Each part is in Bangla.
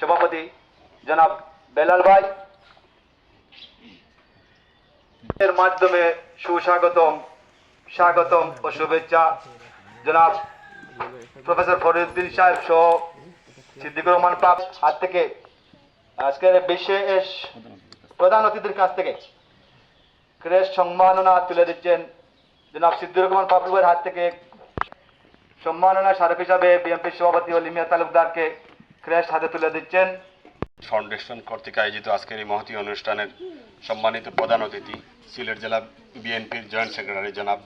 সভাপতি জনাব বেলাল ভাই এর মাধ্যমে স্বাগতম ও শুভেচ্ছা জনাব প্রফেসর ফরিদুদ্দিন সাহেব সহ সিদ্দিকুর রহমান পাপ হাত থেকে আজকের বিশেষ প্রধান অতিথির কাছ থেকে ক্রেস্ট সম্মাননা তুলে দিচ্ছেন জনাব সিদ্দিকুর রহমান পাপলুয়ের হাত থেকে সম্মাননা স্মারক হিসাবে বিএনপির সভাপতি লিমিয়া তালুকদারকে ক্রেস্ট হাতে তুলে দিচ্ছেন। ফাউন্ডেশন কর্তৃক আয়োজিত আজকের এই মহতী অনুষ্ঠানের সম্মানিত প্রধান অতিথি সিলেট জেলা বিএনপির জয়েন্ট সেক্রেটারি জনাব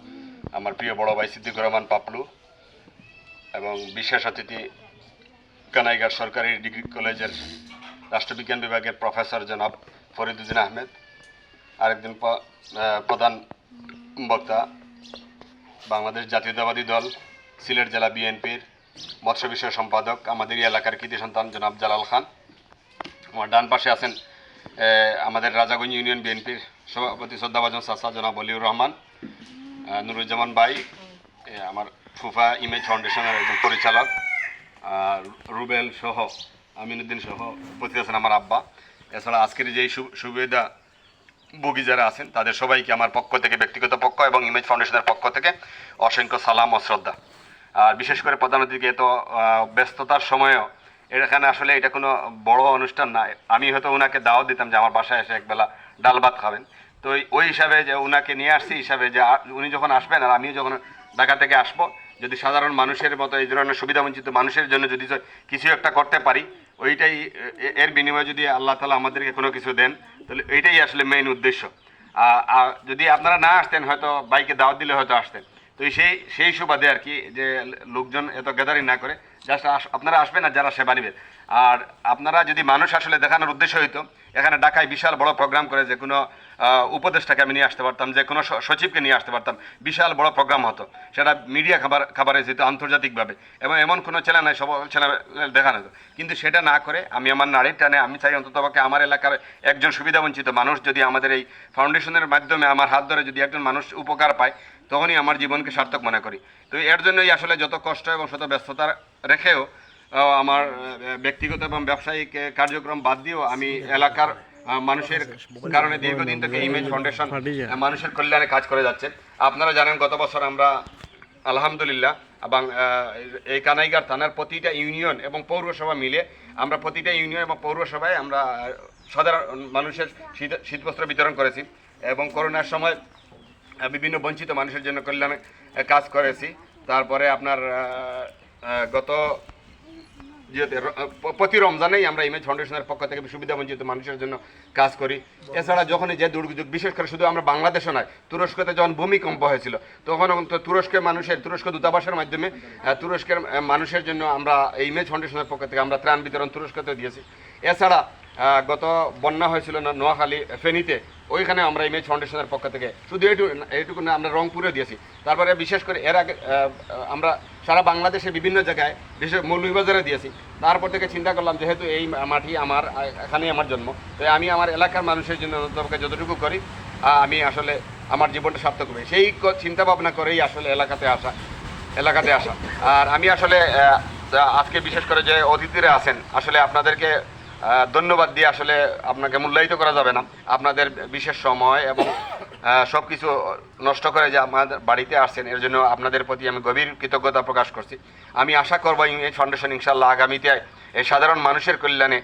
আমার প্রিয় বড় ভাই সিদ্দিকুর রহমান পাপলু এবং বিশেষ অতিথি কানাইঘাট সরকারি ডিগ্রি কলেজের রাষ্ট্রবিজ্ঞান বিভাগের প্রফেসর জনাব ফরিদুদ্দিন আহমেদ, আরেকজন প্রধান বক্তা বাংলাদেশ জাতীয়তাবাদী দল সিলেট জেলা বিএনপির মৎস্য বিষয় সম্পাদক আমাদের এলাকার কৃতি সন্তান জনাব জালাল খান। আমার ডান পাশে আছেন আমাদের রাজাগঞ্জ ইউনিয়ন বিএনপির সভাপতি শ্রদ্ধাভাজন চাচা জনাব অলিউর রহমান, নুরুজ্জামান ভাই আমার ফুফা ইমেজ ফাউন্ডেশনের একজন পরিচালক, রুবেল সহ আমিনুদ্দিন সহ উপস্থিত আছেন আমার আব্বা। এছাড়া আজকের যেই সুবিধা ভোগী যারা আছেন তাদের সবাইকে আমার পক্ষ থেকে, ব্যক্তিগত পক্ষ এবং ইমেজ ফাউন্ডেশনের পক্ষ থেকে অসংখ্য সালাম ও শ্রদ্ধা। আর বিশেষ করে প্রধান অতিথিকে এত ব্যস্ততার সময়ও এখানে আসলে এটা কোনো বড় অনুষ্ঠান না, আমি হয়তো ওনাকে দাওয়াত দিতাম যে আমার বাসায় এসে একবেলা ডাল ভাত খাবেন, তো ওই হিসাবে যে ওনাকে নিয়ে আসছি হিসাবে যে উনি যখন আসবেন আর আমিও যখন ঢাকা থেকে আসবো, যদি সাধারণ মানুষের মতো এই ধরনের সুবিধাবঞ্চিত মানুষের জন্য যদি কিছু একটা করতে পারি, ওইটাই এর বিনিময়ে যদি আল্লাহ তাআলা আমাদেরকে কোনো কিছু দেন তাহলে এইটাই আসলে মেইন উদ্দেশ্য। যদি আপনারা না আসতেন হয়তো বাইকে দাওয়াত দিলে হয়তো আসতেন, তো সেই সুবাদে আর কি যে লোকজন এত গ্যাদারিং না করে জাস্ট আপনারা আসবেন আর যারা সেবা নেবেন। আর আপনারা যদি মানুষ আসলে দেখানোর উদ্দেশ্য হইতো, এখানে ঢাকায় বিশাল বড় প্রোগ্রাম করে যে কোনো উপদেষ্টাকে আমি নিয়ে আসতে পারতাম, যে কোনো সচিবকে নিয়ে আসতে পারতাম, বিশাল বড় প্রোগ্রাম হতো, সেটা মিডিয়া খাবারে যেত আন্তর্জাতিকভাবে, এবং এমন কোনো চ্যানেল নাই, সব চ্যানেল দেখানো হতো, কিন্তু সেটা না করে আমি আমার নাড়ির টানে আমি চাই অন্ততপক্ষে আমার এলাকার একজন সুবিধাবঞ্চিত মানুষ যদি আমাদের এই ফাউন্ডেশনের মাধ্যমে আমার হাত ধরে যদি একজন মানুষ উপকার পায়, তখনই আমার জীবনকে সার্থক মনে করি। তো এর জন্যই আসলে যত কষ্ট এবং শত ব্যস্ততা রেখেও আমার ব্যক্তিগত এবং ব্যবসায়িক কার্যক্রম বাদ দিয়েও আমি এলাকার মানুষের কারণে দীর্ঘদিন থেকে ইমেজ ফাউন্ডেশন মানুষের কল্যাণে কাজ করে যাচ্ছে। আপনারা জানেন গত বছর আমরা আলহামদুলিল্লাহ এবং এই কানাইঘাট থানার প্রতিটা ইউনিয়ন এবং পৌরসভা মিলে আমরা প্রতিটা ইউনিয়ন এবং পৌরসভায় আমরা সাধারণ মানুষের শীতবস্ত্র বিতরণ করেছি এবং করোনার সময় বিভিন্ন বঞ্চিত মানুষের জন্য কল্যাণে কাজ করেছি। তারপরে আপনার গত প্রতি রমজানেই আমরা ইমেজ ফাউন্ডেশনের পক্ষ থেকে সুবিধাবঞ্চিত মানুষের জন্য কাজ করি। এছাড়া যখনই যে দুর্যোগ, বিশেষ করে শুধু আমরা বাংলাদেশও নয়, তুরস্কতে যখন ভূমিকম্প হয়েছিল তখন তুরস্ক দূতাবাসের মাধ্যমে তুরস্কের মানুষের জন্য আমরা এই ইমেজ ফাউন্ডেশনের পক্ষ থেকে আমরা ত্রাণ বিতরণ তুরস্কতে দিয়েছি। এছাড়া গত বন্যা হয়েছিল না নোয়াখালী ফেনীতে, ওইখানে আমরা ইমেজ ফাউন্ডেশনের পক্ষ থেকে শুধু এইটুকু না, আমরা রংপুরে দিয়েছি। তারপরে বিশেষ করে এর আগে আমরা সারা বাংলাদেশে বিভিন্ন জায়গায়, বিশেষ মৌলভীবাজারে দিয়েছি। তারপর থেকে চিন্তা করলাম যেহেতু এই মাটি আমার, এখানেই আমার জন্ম, তাই আমি আমার এলাকার মানুষের জন্য যতটুকু করি আমি আসলে আমার জীবনটা সার্থক হবে, সেই চিন্তা ভাবনা করেই আসলে এলাকাতে আসা। আর আমি আসলে আজকে বিশেষ করে যে অতিথিরা আছেন, আসলে আপনাদেরকে ধন্যবাদ দিয়ে আসলে আপনাকে মূল্যায়িত করা যাবে না। আপনাদের বিশেষ সময় এবং সব কিছু নষ্ট করে যে আমাদের বাড়িতে আসছেন, এর জন্য আপনাদের প্রতি আমি গভীর কৃতজ্ঞতা প্রকাশ করছি। আমি আশা করব এই ফাউন্ডেশন ইনশাআল্লাহ আগামীতে এই সাধারণ মানুষের কল্যাণে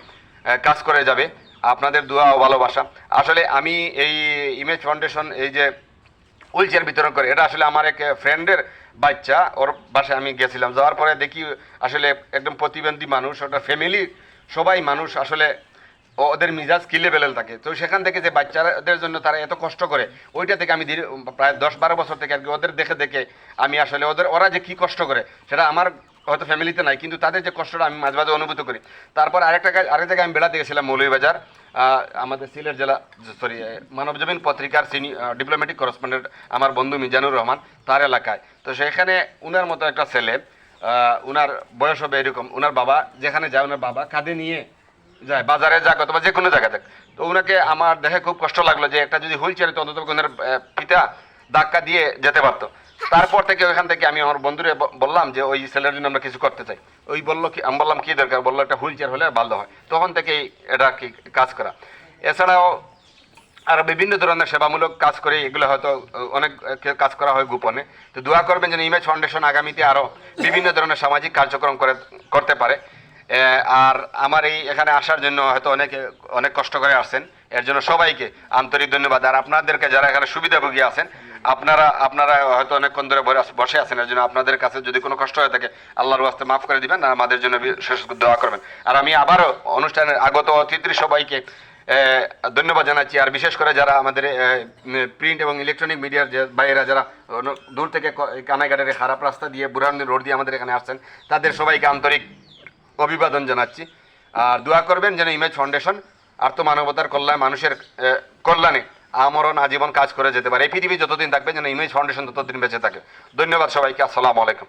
কাজ করে যাবে। আপনাদের দোয়া ও ভালোবাসা। আসলে আমি এই ইমেজ ফাউন্ডেশন এই যে হুইল চেয়ার বিতরণ করে, এটা আসলে আমার এক ফ্রেন্ডের বাচ্চা, ওর বাসায় আমি গেছিলাম, যাওয়ার পরে দেখি আসলে একদম প্রতিবন্ধী মানুষ, ওটা ফ্যামিলি সবাই মানুষ, আসলে ওদের মিজাজ কি লেভেলের থাকে, তো সেখান থেকে যে বাচ্চাদের জন্য তারা এত কষ্ট করে, ওইটা থেকে আমি প্রায় 10-12 বছর থেকে আর কি ওদের দেখে আমি আসলে ওরা যে কি কষ্ট করে সেটা আমার হয়তো ফ্যামিলিতে নাই, কিন্তু তাদের যে কষ্টটা আমি মাঝে মাঝে অনুভূত করি। তারপর আরেক জায়গায় আমি বেড়াতে গেছিলাম মৌলভীবাজার, আমাদের সিলেট জেলা মানবজমিন পত্রিকার ডিপ্লোম্যাটিক করেসপন্ডেন্ট আমার বন্ধু মিজানুর রহমান, তার এলাকায়। তো সেখানে উনার মতো একটা ছেলে, উনার বয়স হবে এরকম, উনার বাবা যেখানে যায় উনার বাবা কাঁধে নিয়ে যায়, বাজারে যাক অথবা যে কোনো জায়গায় যাক। তো ওনাকে আমার দেখে খুব কষ্ট লাগলো যে একটা যদি হুইল চেয়ারে তো অন্তত ওনার পিতা ধাক্কা দিয়ে যেতে পারতো। তারপর থেকে ওইখান থেকে আমি আমার বন্ধুরে বললাম যে ওই ছেলের জন্য আমরা কিছু করতে চাই। ওই বললো কি, আমি বললাম কি দরকার, বললো একটা হুইল চেয়ার হলে ভালো হয়। তখন থেকেই এটা কি কাজ করা। এছাড়াও আর বিভিন্ন ধরনের সেবামূলক কাজ করে, এগুলো হয়তো অনেক কাজ করা হয় গোপনে। তো দোয়া করবেন যেন ইমেজ ফাউন্ডেশন আগামীতে আরও বিভিন্ন ধরনের সামাজিক কার্যক্রম করতে পারে। আর আমার এই এখানে আসার জন্য হয়তো অনেক কষ্ট করে আসছেন, এর জন্য সবাইকে আন্তরিক ধন্যবাদ। আর আপনাদেরকে যারা এখানে সুবিধাভোগী আছেন, আপনারা হয়তো অনেকক্ষণ ধরে বসে আছেন, এর জন্য আপনাদের কাছে যদি কোনো কষ্ট হয়ে থাকে আল্লাহর ওয়াস্তে মাফ করে দিবেন, আর আমাদের জন্য বিশেষ দোয়া করবেন। আর আমি আবারও অনুষ্ঠানের আগত অতিথি সবাইকে ধন্যবাদ জানাচ্ছি। আর বিশেষ করে যারা আমাদের প্রিন্ট এবং ইলেকট্রনিক মিডিয়ার যে ভাইয়েরা যারা দূর থেকে কানাইঘাটের খারাপ রাস্তা দিয়ে বুরহানুদ্দিন রোড দিয়ে আমাদের এখানে আসছেন, তাদের সবাইকে আন্তরিক অভিবাদন জানাচ্ছি। আর দোয়া করবেন যেন ইমেজ ফাউন্ডেশন আর্থমানবতার কল্যাণে, মানুষের কল্যাণে আমরণ আজীবন কাজ করে যেতে পারে। এই পৃথিবী যতদিন থাকবে যেন ইমেজ ফাউন্ডেশন ততদিন বেঁচে থাকে। ধন্যবাদ সবাইকে। আসসালামু আলাইকুম।